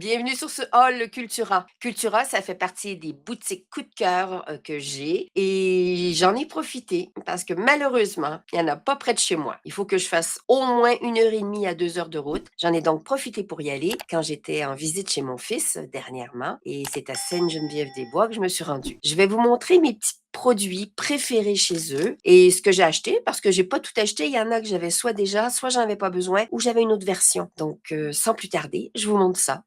Bienvenue sur ce hall Cultura. Cultura, ça fait partie des boutiques coup de cœur que j'ai et j'en ai profité parce que malheureusement, il n'y en a pas près de chez moi. Il faut que je fasse au moins 1 heure et demie à 2 heures de route. J'en ai donc profité pour y aller quand j'étais en visite chez mon fils dernièrement et c'est à Sainte-Geneviève-des-Bois que je me suis rendue. Je vais vous montrer mes petits produits préférés chez eux et ce que j'ai acheté parce que j'ai pas tout acheté. Il y en a que j'avais soit déjà, soit j'en avais pas besoin ou j'avais une autre version. Donc, sans plus tarder, je vous montre ça.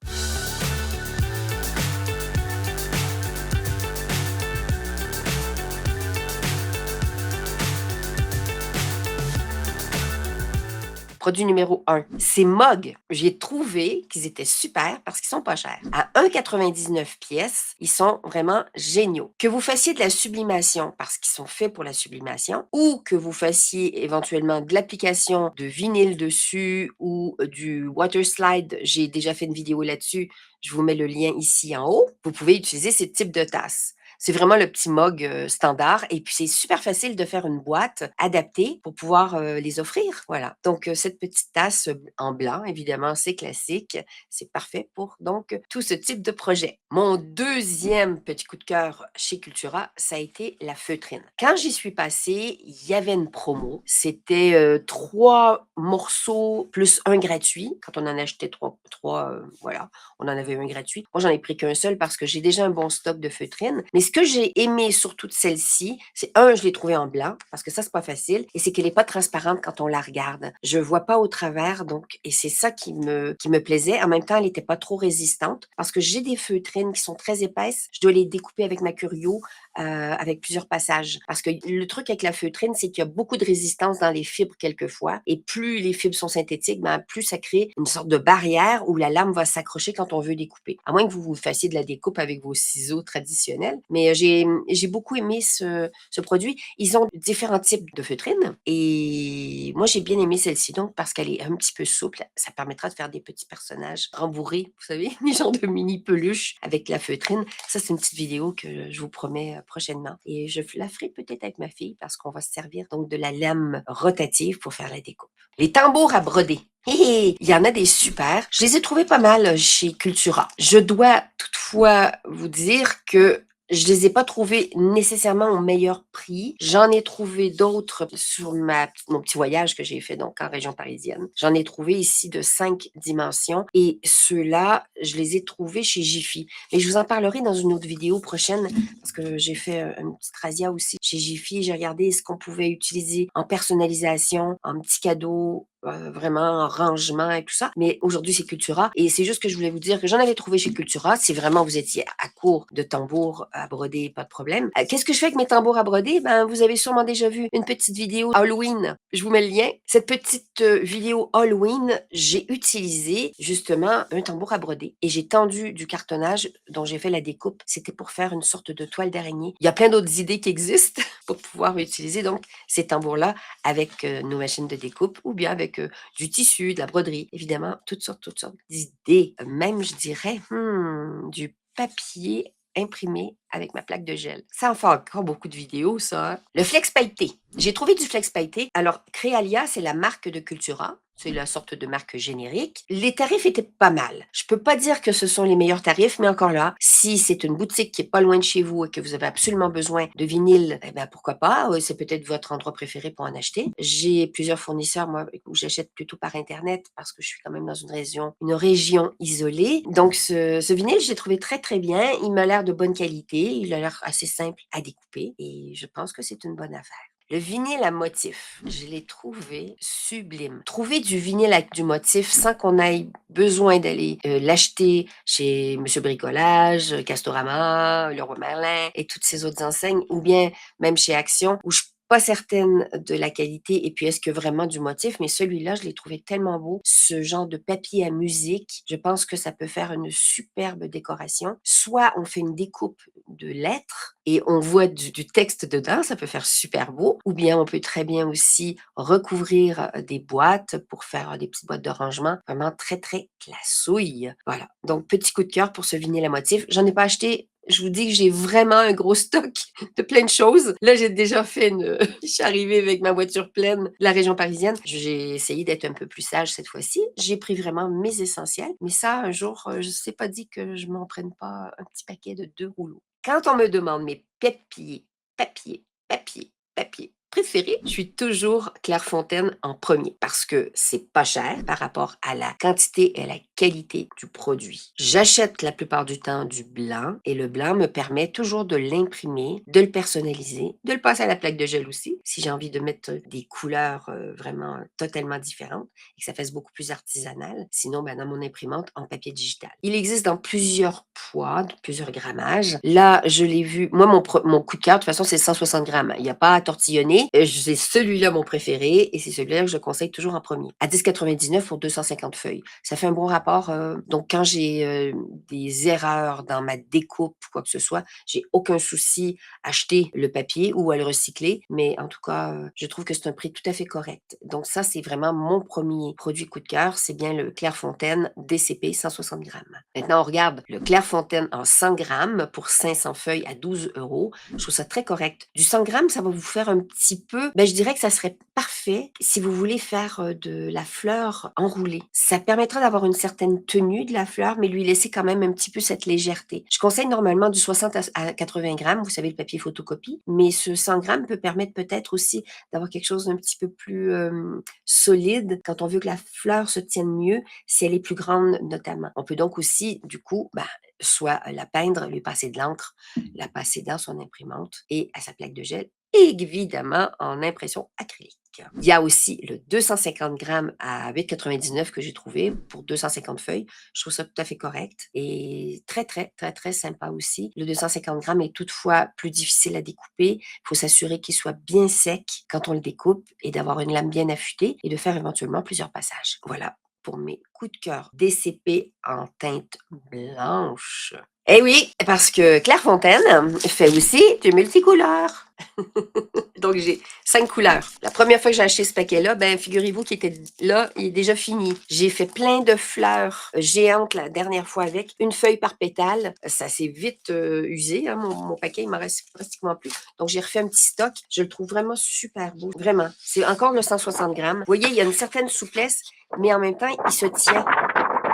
Produit numéro 1, ces mugs. J'ai trouvé qu'ils étaient super parce qu'ils sont pas chers. À 1,99 pièces, ils sont vraiment géniaux. Que vous fassiez de la sublimation parce qu'ils sont faits pour la sublimation ou que vous fassiez éventuellement de l'application de vinyle dessus ou du water slide, j'ai déjà fait une vidéo là-dessus. Je vous mets le lien ici en haut. Vous pouvez utiliser ces types de tasses. C'est vraiment le petit mug standard. Et puis, c'est super facile de faire une boîte adaptée pour pouvoir les offrir. Voilà. Donc, cette petite tasse en blanc, évidemment, c'est classique. C'est parfait pour donc tout ce type de projet. Mon deuxième petit coup de cœur chez Cultura, ça a été la feutrine. Quand j'y suis passée, il y avait une promo. C'était 3 morceaux plus un gratuit. Quand on en achetait trois, voilà, on en avait un gratuit. Moi, j'en ai pris qu'un seul parce que j'ai déjà un bon stock de feutrine. Mais ce que j'ai aimé sur toutes celles-ci, c'est je l'ai trouvée en blanc parce que ça, c'est pas facile. Et c'est qu'elle n'est pas transparente quand on la regarde. Je vois pas au travers, donc, et c'est ça qui me plaisait. En même temps, elle n'était pas trop résistante parce que j'ai des feutrines qui sont très épaisses. Je dois les découper avec ma curio, avec plusieurs passages. Parce que le truc avec la feutrine, c'est qu'il y a beaucoup de résistance dans les fibres quelquefois. Et plus les fibres sont synthétiques, ben, plus ça crée une sorte de barrière où la lame va s'accrocher quand on veut découper. À moins que vous fassiez de la découpe avec vos ciseaux traditionnels. Mais j'ai beaucoup aimé ce produit. Ils ont différents types de feutrines. Et moi, j'ai bien aimé celle-ci, donc, parce qu'elle est un petit peu souple. Ça permettra de faire des petits personnages rembourrés, vous savez, des genres de mini peluches avec la feutrine. Ça, c'est une petite vidéo que je vous promets prochainement. Et je la ferai peut-être avec ma fille parce qu'on va se servir donc de la lame rotative pour faire la découpe. Les tambours à broder. Hé, hé, il y en a des super. Je les ai trouvés pas mal chez Cultura. Je dois toutefois vous dire que je les ai pas trouvés nécessairement au meilleur prix. J'en ai trouvé d'autres sur mon petit voyage que j'ai fait donc en région parisienne. J'en ai trouvé ici de 5 dimensions et ceux-là, je les ai trouvés chez Jiffy. Mais je vous en parlerai dans une autre vidéo prochaine parce que j'ai fait une petite razzia aussi chez Jiffy. J'ai regardé ce qu'on pouvait utiliser en personnalisation, en petit cadeau, vraiment en rangement et tout ça. Mais aujourd'hui, c'est Cultura. Et c'est juste que je voulais vous dire que j'en avais trouvé chez Cultura. Si vraiment vous étiez à court de tambours à broder, pas de problème. Qu'est-ce que je fais avec mes tambours à broder? Ben, vous avez sûrement déjà vu une petite vidéo Halloween. Je vous mets le lien. Cette petite vidéo Halloween, j'ai utilisé justement un tambour à broder et j'ai tendu du cartonnage dont j'ai fait la découpe. C'était pour faire une sorte de toile d'araignée. Il y a plein d'autres idées qui existent pour pouvoir utiliser donc ces tambours-là avec nos machines de découpe ou bien avec du tissu, de la broderie, évidemment, toutes sortes d'idées. Même, je dirais, du papier imprimé avec ma plaque de gel. Ça en fait encore beaucoup de vidéos, ça. Hein. Le flex pailleté. J'ai trouvé du flex pailleté. Alors, Créalia, c'est la marque de Cultura. C'est la sorte de marque générique. Les tarifs étaient pas mal. Je peux pas dire que ce sont les meilleurs tarifs, mais encore là, si c'est une boutique qui est pas loin de chez vous et que vous avez absolument besoin de vinyle, eh ben pourquoi pas. C'est peut-être votre endroit préféré pour en acheter. J'ai plusieurs fournisseurs, moi, où j'achète plutôt par Internet parce que je suis quand même dans une région isolée. Donc, ce vinyle, je l'ai trouvé très, très bien. Il m'a l'air de bonne qualité. Il a l'air assez simple à découper et je pense que c'est une bonne affaire. Le vinyle à motif, je l'ai trouvé sublime. Trouver du vinyle avec du motif sans qu'on ait besoin d'aller l'acheter chez Monsieur Bricolage, Castorama, Leroy Merlin et toutes ces autres enseignes, ou bien même chez Action, où je suis pas certaine de la qualité et puis est-ce que vraiment du motif, mais celui-là, je l'ai trouvé tellement beau. Ce genre de papier à musique, je pense que ça peut faire une superbe décoration. Soit on fait une découpe de lettres et on voit du texte dedans, ça peut faire super beau. Ou bien on peut très bien aussi recouvrir des boîtes pour faire des petites boîtes de rangement. Vraiment très, très classouille. Voilà. Donc, petit coup de cœur pour ce vinyle à motif. J'en ai pas acheté Je vous dis que j'ai vraiment un gros stock de plein de choses. Là, j'ai déjà fait une je suis arrivée avec ma voiture pleine de la région parisienne. J'ai essayé d'être un peu plus sage cette fois-ci. J'ai pris vraiment mes essentiels, mais ça, un jour, je ne sais pas dit que je m'en prenne pas un petit paquet de 2 rouleaux. Quand on me demande mes papiers préférés, je suis toujours Clairefontaine en premier parce que c'est pas cher par rapport à la quantité et à la qualité du produit. J'achète la plupart du temps du blanc et le blanc me permet toujours de l'imprimer, de le personnaliser, de le passer à la plaque de gel aussi si j'ai envie de mettre des couleurs vraiment totalement différentes et que ça fasse beaucoup plus artisanal. Sinon, ben, dans mon imprimante en papier digital. Il existe dans plusieurs poids, plusieurs grammages. Là, je l'ai vu. Moi, mon coup de cœur, de toute façon, c'est 160 grammes. Il n'y a pas à tortillonner. C'est celui-là mon préféré et c'est celui-là que je conseille toujours en premier. À 10,99 pour 250 feuilles. Ça fait un bon rapport. Donc, quand j'ai des erreurs dans ma découpe ou quoi que ce soit, j'ai aucun souci à acheter le papier ou à le recycler. Mais en tout cas, je trouve que c'est un prix tout à fait correct. Donc, ça, c'est vraiment mon premier produit coup de cœur. C'est bien le Clairefontaine DCP 160 grammes. Maintenant, on regarde le Clairefontaine en 100 grammes pour 500 feuilles à 12 euros. Je trouve ça très correct. Du 100 grammes, ça va vous faire un petit peu, ben, je dirais que ça serait parfait si vous voulez faire de la fleur enroulée. Ça permettra d'avoir une certaine tenue de la fleur, mais lui laisser quand même un petit peu cette légèreté. Je conseille normalement du 60 à 80 grammes, vous savez, le papier photocopie, mais ce 100 grammes peut permettre peut-être aussi d'avoir quelque chose d'un petit peu plus solide quand on veut que la fleur se tienne mieux, si elle est plus grande notamment. On peut donc aussi, du coup, ben, soit la peindre, lui passer de l'encre, la passer dans son imprimante et à sa plaque de gel, évidemment en impression acrylique. Il y a aussi le 250 grammes à 8,99 que j'ai trouvé pour 250 feuilles. Je trouve ça tout à fait correct et très, très, très, très sympa aussi. Le 250 grammes est toutefois plus difficile à découper. Il faut s'assurer qu'il soit bien sec quand on le découpe et d'avoir une lame bien affûtée et de faire éventuellement plusieurs passages. Voilà pour mes coups de cœur DCP en teinte blanche. Eh oui, parce que Clairefontaine fait aussi du multicouleur. Donc, j'ai 5 couleurs. La première fois que j'ai acheté ce paquet-là, ben, figurez-vous qu'il était là, il est déjà fini. J'ai fait plein de fleurs géantes la dernière fois avec, une feuille par pétale. Ça s'est vite usé, hein, mon paquet, il m'en reste pratiquement plus. Donc, j'ai refait un petit stock. Je le trouve vraiment super beau. Vraiment. C'est encore le 160 grammes. Vous voyez, il y a une certaine souplesse, mais en même temps, il se tient.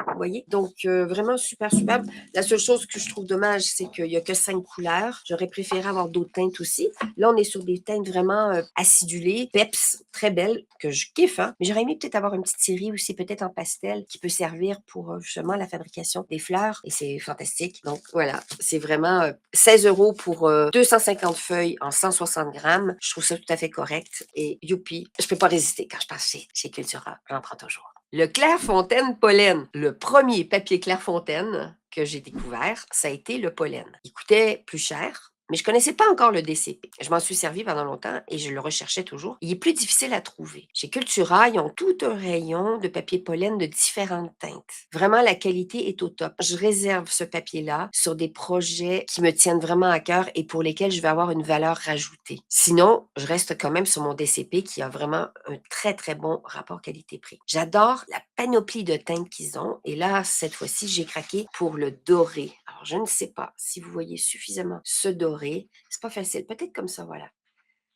Vous voyez? Donc, vraiment super superbe. La seule chose que je trouve dommage, c'est qu'il n'y a que 5 couleurs. J'aurais préféré avoir d'autres teintes aussi. Là, on est sur des teintes vraiment acidulées, peps, très belles, que je kiffe. Hein? Mais j'aurais aimé peut-être avoir une petite série aussi, peut-être en pastel, qui peut servir pour justement la fabrication des fleurs. Et c'est fantastique. Donc, voilà. C'est vraiment 16 euros pour 250 feuilles en 160 grammes. Je trouve ça tout à fait correct. Et youpi, je ne peux pas résister quand je passe chez Cultura. J'en prends toujours. Le Clairefontaine pollen. Le premier papier Clairefontaine que j'ai découvert, ça a été le pollen. Il coûtait plus cher, mais je ne connaissais pas encore le DCP. Je m'en suis servi pendant longtemps et je le recherchais toujours. Il est plus difficile à trouver. Chez Cultura, ils ont tout un rayon de papier pollen de différentes teintes. Vraiment, la qualité est au top. Je réserve ce papier-là sur des projets qui me tiennent vraiment à cœur et pour lesquels je vais avoir une valeur rajoutée. Sinon, je reste quand même sur mon DCP qui a vraiment un très, très bon rapport qualité-prix. J'adore la panoplie de teintes qu'ils ont. Et là, cette fois-ci, j'ai craqué pour le doré. Alors, je ne sais pas si vous voyez suffisamment ce doré. C'est pas facile. Peut-être comme ça, voilà.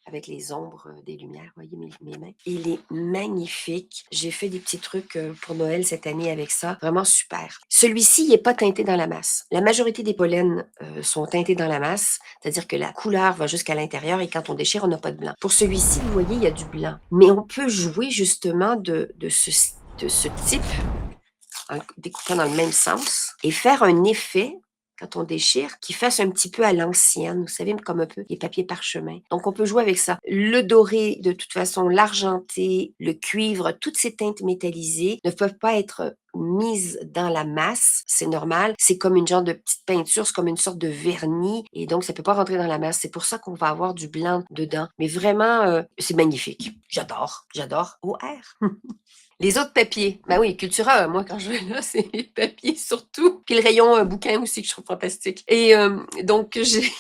Avec les ombres des lumières, vous voyez mes mains. Il est magnifique. J'ai fait des petits trucs pour Noël cette année avec ça. Vraiment super. Celui-ci, il n'est pas teinté dans la masse. La majorité des pollens sont teintés dans la masse, c'est-à-dire que la couleur va jusqu'à l'intérieur et quand on déchire, on n'a pas de blanc. Pour celui-ci, vous voyez, il y a du blanc. Mais on peut jouer justement de ce type en découpant dans le même sens et faire un effet quand on déchire, qui fasse un petit peu à l'ancienne, vous savez, comme un peu les papiers parchemin. Donc, on peut jouer avec ça. Le doré, de toute façon, l'argenté, le cuivre, toutes ces teintes métallisées ne peuvent pas être mises dans la masse, c'est normal. C'est comme une genre de petite peinture, c'est comme une sorte de vernis, et donc ça peut pas rentrer dans la masse. C'est pour ça qu'on va avoir du blanc dedans. Mais vraiment, c'est magnifique. J'adore, j'adore. OR. Les autres papiers, bah oui, Cultura, moi quand je vais là, c'est les papiers surtout, puis le rayon, bouquins aussi que je trouve fantastique et donc j'ai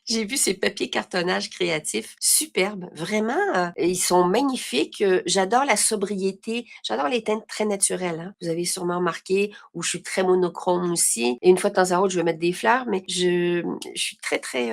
j'ai vu ces papiers cartonnage créatifs superbes, vraiment, ils sont magnifiques, j'adore la sobriété, j'adore les teintes très naturelles, hein. Vous avez sûrement remarqué où je suis très monochrome aussi et une fois de temps à autre, je vais mettre des fleurs, mais je suis très, très,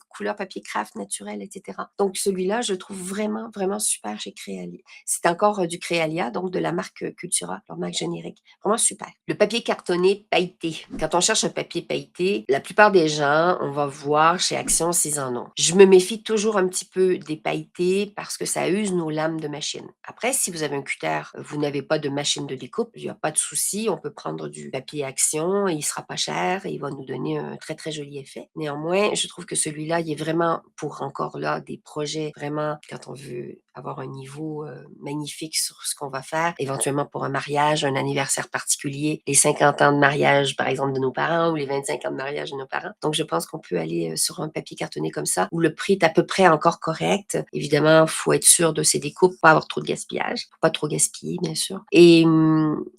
couleur papier craft naturel et cetera. Donc celui-là, je le trouve vraiment, vraiment super chez Créalia. C'est encore, du Créalia, donc de la marque, Cultura, leur marque générique. Vraiment super. Le papier cartonné pailleté. Quand on cherche un papier pailleté, la plupart des gens, on va voir chez Action s'ils en ont. Je me méfie toujours un petit peu des pailletés parce que ça use nos lames de machine. Après, si vous avez un cutter, vous n'avez pas de machine de découpe, il y a pas de souci, on peut prendre du papier Action, il sera pas cher et il va nous donner un très, très joli effet. Néanmoins, je trouve que celui-là, il est vraiment pour encore là des projets vraiment quand on veut avoir un niveau, magnifique sur ce qu'on va faire, éventuellement pour un mariage, un anniversaire particulier, les 50 ans de mariage, par exemple, de nos parents ou les 25 ans de mariage de nos parents. Donc je pense qu'on peut aller, sur un papier cartonné comme ça, où le prix est à peu près encore correct. Évidemment, faut être sûr de ses découpes, pas avoir trop de gaspillage, faut pas trop gaspiller, bien sûr et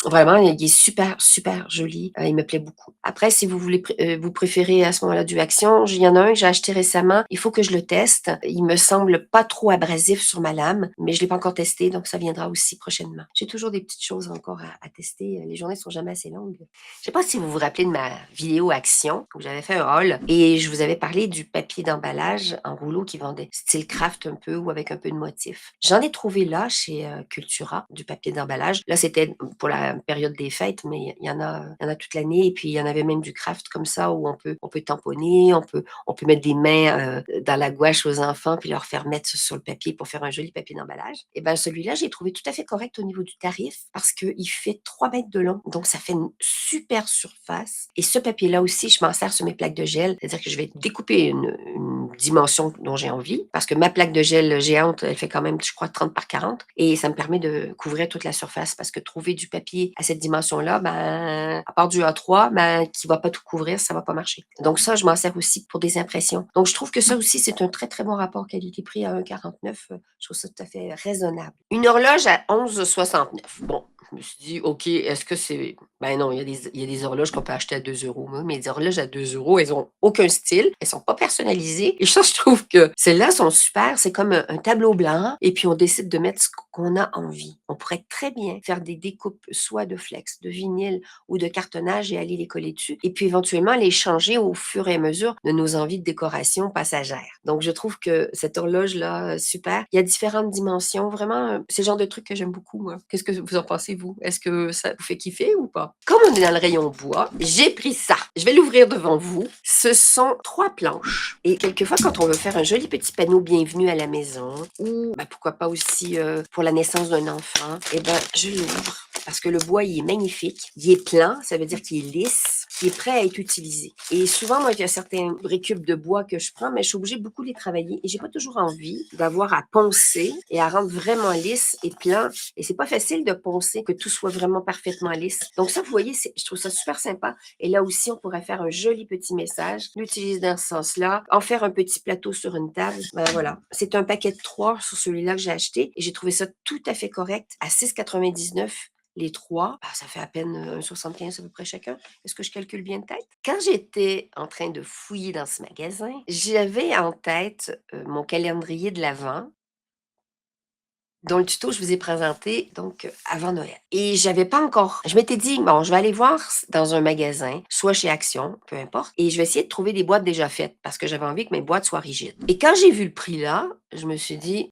vraiment, il est super, super joli, il me plaît beaucoup. Après, si vous voulez vous préférez à ce moment-là du Action, il y en a un que j'ai acheté récemment, il faut que je le teste. Il me semble pas trop abrasif sur ma lame, mais je l'ai pas encore testé, donc ça viendra aussi prochainement. J'ai toujours des petites choses encore à tester, les journées sont jamais assez longues. Je sais pas si vous vous rappelez de ma vidéo Action, où j'avais fait un haul et je vous avais parlé du papier d'emballage en rouleau qui vendait, style craft un peu ou avec un peu de motif. J'en ai trouvé là chez, Cultura, du papier d'emballage. Là, c'était pour la période des fêtes, mais il y en a toute l'année et puis il y en avait même du craft comme ça où on peut tamponner, on peut mettre des mains, dans la gouache aux enfants puis leur faire mettre sur le papier pour faire un joli papier d'emballage. Et ben celui-là, j'ai trouvé tout à fait correct au niveau du tarif parce qu'il fait 3 mètres de long, donc ça fait une super surface et ce papier-là aussi, je m'en sers sur mes plaques de gel, c'est-à-dire que je vais découper une dimension dont j'ai envie parce que ma plaque de gel géante, elle fait quand même, je crois, 30 par 40 et ça me permet de couvrir toute la surface parce que trouver du papier à cette dimension-là, ben, à part du A3, ben, qui va pas tout couvrir, ça va pas marcher. Donc ça, je m'en sers aussi pour des impressions. Donc je trouve que ça aussi, c'est un très, très bon rapport qualité-prix à 1,49. Je trouve ça tout à fait raisonnable. Une horloge à 11,69. Bon, je me suis dit, OK, est-ce que c'est... Ben non, il y a des horloges qu'on peut acheter à 2 euros, moi, mais les horloges à 2 euros, elles ont aucun style, elles sont pas personnalisées. Et ça, je trouve que celles-là sont super. C'est comme un tableau blanc et puis on décide de mettre ce qu'on a envie. On pourrait très bien faire des découpes soit de flex, de vinyle ou de cartonnage et aller les coller dessus. Et puis éventuellement les changer au fur et à mesure de nos envies de décoration passagère. Donc je trouve que cette horloge-là, super. Il y a différentes dimensions. Vraiment, c'est le genre de truc que j'aime beaucoup, moi. Qu'est-ce que vous en pensez, vous? Est-ce que ça vous fait kiffer ou pas? Comme on est dans le rayon bois, j'ai pris ça. Je vais l'ouvrir devant vous. Ce sont 3 planches. Et quelquefois, quand on veut faire un joli petit panneau bienvenue à la maison, ou ben, pourquoi pas aussi pour la naissance d'un enfant, eh ben, je l'ouvre parce que le bois, il est magnifique. Il est plein, ça veut dire qu'il est lisse, il est prêt à être utilisé. Et souvent, moi, il y a certains récupes de bois que je prends, mais je suis obligée de beaucoup les travailler et j'ai pas toujours envie d'avoir à poncer et à rendre vraiment lisse et plein. Et c'est pas facile de poncer, que tout soit vraiment parfaitement lisse. Donc ça, vous voyez, je trouve ça super sympa. Et là aussi, on pourrait faire un joli petit message, l'utiliser dans ce sens-là, en faire un petit plateau sur une table. Ben voilà. C'est un paquet de 3 sur celui-là que j'ai acheté et j'ai trouvé ça tout à fait correct à 6,99 les 3. Ah, ça fait à peine 1,75 à peu près chacun. Est-ce que je calcule bien de tête? Quand j'étais en train de fouiller dans ce magasin, j'avais en tête mon calendrier de l'Avent dont le tuto je vous ai présenté donc avant Noël. Et j'avais pas encore je m'étais dit: «Bon, je vais aller voir dans un magasin, soit chez Action, peu importe, et je vais essayer de trouver des boîtes déjà faites», parce que j'avais envie que mes boîtes soient rigides. Et quand j'ai vu le prix là, je me suis dit: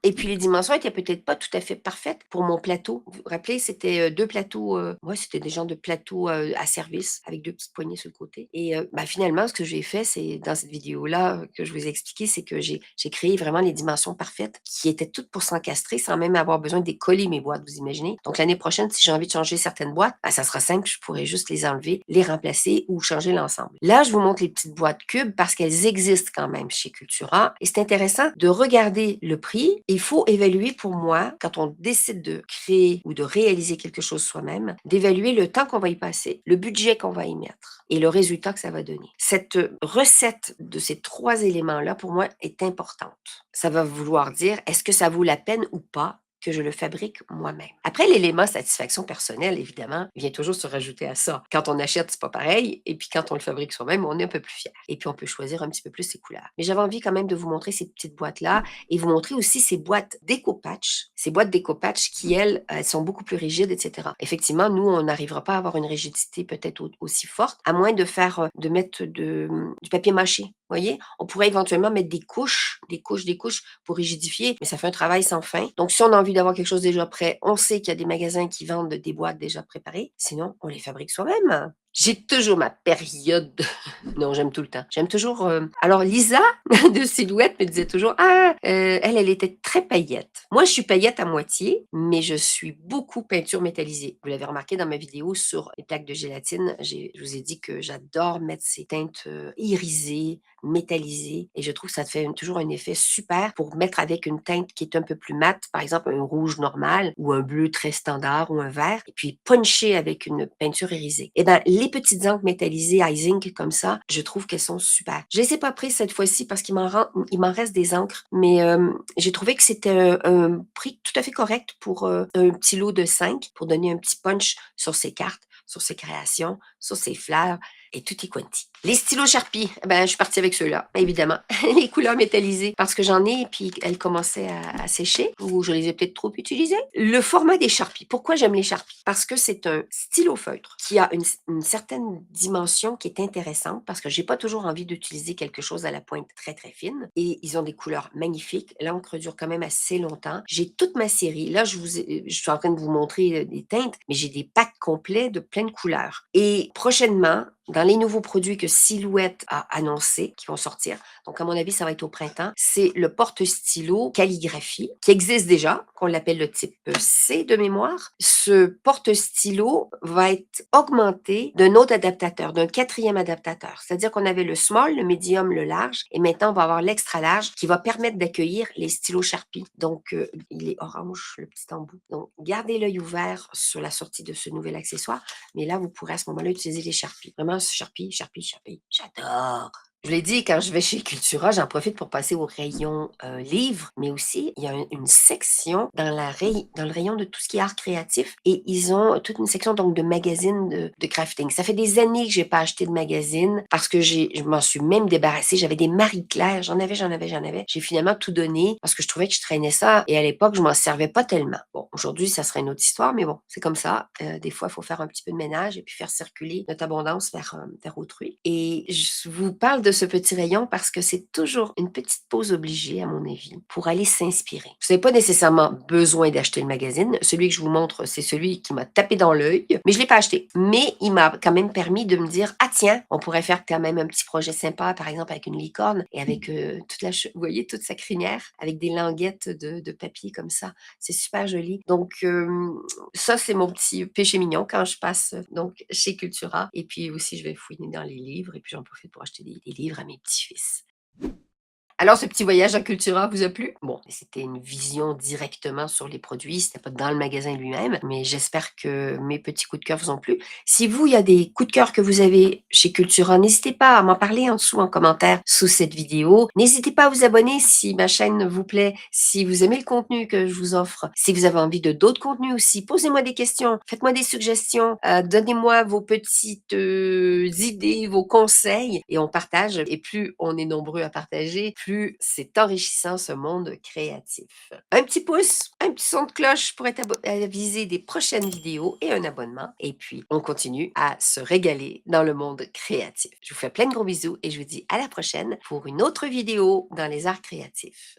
et puis les dimensions étaient peut-être pas tout à fait parfaites pour mon plateau. Vous vous rappelez, c'était, 2 plateaux, ouais, c'était des genres de plateaux, à service avec 2 petites poignées sur le côté et bah, finalement, ce que j'ai fait, c'est dans cette vidéo-là, que je vous ai expliqué, c'est que j'ai créé vraiment les dimensions parfaites qui étaient toutes pour s'encastrer sans même avoir besoin de décoller mes boîtes, vous imaginez? Donc l'année prochaine, si j'ai envie de changer certaines boîtes, bah, ça sera simple, je pourrais juste les enlever, les remplacer ou changer l'ensemble. Là, je vous montre les petites boîtes cubes parce qu'elles existent quand même chez Cultura et c'est intéressant de regarder le prix. Il faut évaluer pour moi, quand on décide de créer ou de réaliser quelque chose soi-même, d'évaluer le temps qu'on va y passer, le budget qu'on va y mettre et le résultat que ça va donner. Cette recette de ces 3 éléments-là, pour moi, est importante. Ça va vouloir dire, est-ce que ça vaut la peine ou pas que je le fabrique moi-même. Après, l'élément satisfaction personnelle, évidemment, vient toujours se rajouter à ça. Quand on achète, c'est pas pareil, et puis quand on le fabrique soi-même, on est un peu plus fier. Et puis on peut choisir un petit peu plus ses couleurs. Mais j'avais envie quand même de vous montrer ces petites boîtes-là et vous montrer aussi ces boîtes déco-patch. Ces boîtes déco-patch qui, elles sont beaucoup plus rigides, etc. Effectivement, nous, on n'arrivera pas à avoir une rigidité peut-être aussi forte, à moins de faire, de mettre du papier mâché. Vous voyez? On pourrait éventuellement mettre des couches, des couches, des couches pour rigidifier, mais ça fait un travail sans fin. Donc, si on a envie d'avoir quelque chose déjà prêt, on sait qu'il y a des magasins qui vendent des boîtes déjà préparées. Sinon, on les fabrique soi-même. J'ai toujours ma période. Non, j'aime tout le temps. J'aime toujours. Alors, Lisa de Silhouette me disait toujours: Ah, elle était très paillette. Moi, je suis paillette à moitié, mais je suis beaucoup peinture métallisée. Vous l'avez remarqué dans ma vidéo sur les plaques de gélatine, je vous ai dit que j'adore mettre ces teintes irisées, métallisées, et je trouve que ça fait toujours un effet super pour mettre avec une teinte qui est un peu plus mate, par exemple un rouge normal ou un bleu très standard ou un vert, et puis puncher avec une peinture irisée. Et bien, les petites encres métallisées à zinc comme ça, je trouve qu'elles sont super. Je les ai pas prises cette fois-ci parce il m'en reste des encres, mais j'ai trouvé que c'était un prix tout à fait correct pour un petit lot de 5 pour donner un petit punch sur ses cartes, sur ses créations, sur ses fleurs et tutti quanti. Les stylos Sharpie, ben, je suis partie avec ceux-là, évidemment. Les couleurs métallisées, parce que j'en ai et puis elles commençaient à sécher ou je les ai peut-être trop utilisées. Le format des Sharpies. Pourquoi j'aime les Sharpies? Parce que c'est un stylo feutre qui a une certaine dimension qui est intéressante parce que j'ai pas toujours envie d'utiliser quelque chose à la pointe très très fine et ils ont des couleurs magnifiques. L'encre dure quand même assez longtemps. J'ai toute ma série. Là, je suis en train de vous montrer des teintes, mais j'ai des packs complets de plein de couleurs. Et prochainement, dans les nouveaux produits que Silhouette a annoncés, qui vont sortir, donc à mon avis, ça va être au printemps, c'est le porte-stylo calligraphie, qui existe déjà, qu'on l'appelle le type C de mémoire. Ce porte-stylo va être augmenté d'un autre adaptateur, d'un quatrième adaptateur. C'est-à-dire qu'on avait le small, le medium, le large, et maintenant, on va avoir l'extra large qui va permettre d'accueillir les stylos Sharpie. Donc, il est orange, le petit embout. Donc, gardez l'œil ouvert sur la sortie de ce nouvel accessoire, mais là, vous pourrez à ce moment-là utiliser les Sharpies. Vraiment, Sharpie, Sharpie, Sharpie. J'adore! Je vous l'ai dit, quand je vais chez Cultura, j'en profite pour passer au rayon livres, mais aussi, il y a une section dans le rayon de tout ce qui est art créatif et ils ont toute une section donc de magazines de crafting. Ça fait des années que j'ai pas acheté de magazine parce que je m'en suis même débarrassée. J'avais des Marie-Claire, j'en avais. J'ai finalement tout donné parce que je trouvais que je traînais ça et à l'époque, je m'en servais pas tellement. Bon, aujourd'hui, ça serait une autre histoire, mais bon, c'est comme ça. Des fois, il faut faire un petit peu de ménage et puis faire circuler notre abondance vers autrui. Et je vous parle de ce petit rayon parce que c'est toujours une petite pause obligée, à mon avis, pour aller s'inspirer. Vous n'avez pas nécessairement besoin d'acheter le magazine. Celui que je vous montre, c'est celui qui m'a tapé dans l'œil, mais je ne l'ai pas acheté. Mais il m'a quand même permis de me dire, ah tiens, on pourrait faire quand même un petit projet sympa, par exemple avec une licorne et avec vous voyez, toute sa crinière, avec des languettes de papier comme ça. C'est super joli. Donc, ça, c'est mon petit péché mignon quand je passe donc chez Cultura. Et puis aussi, je vais fouiner dans les livres et puis j'en profite pour acheter des livres à mes petits-fils. Alors, ce petit voyage à Cultura vous a plu? Bon, c'était une vision directement sur les produits, c'était pas dans le magasin lui-même, mais j'espère que mes petits coups de cœur vous ont plu. Si vous, il y a des coups de cœur que vous avez chez Cultura, n'hésitez pas à m'en parler en dessous en commentaire sous cette vidéo. N'hésitez pas à vous abonner si ma chaîne vous plaît, si vous aimez le contenu que je vous offre, si vous avez envie de d'autres contenus aussi, posez-moi des questions, faites-moi des suggestions, donnez-moi vos petites idées, vos conseils et on partage. Et plus on est nombreux à partager, plus c'est enrichissant ce monde créatif. Un petit pouce, un petit son de cloche pour être avisé des prochaines vidéos et un abonnement. Et puis, on continue à se régaler dans le monde créatif. Je vous fais plein de gros bisous et je vous dis à la prochaine pour une autre vidéo dans les arts créatifs.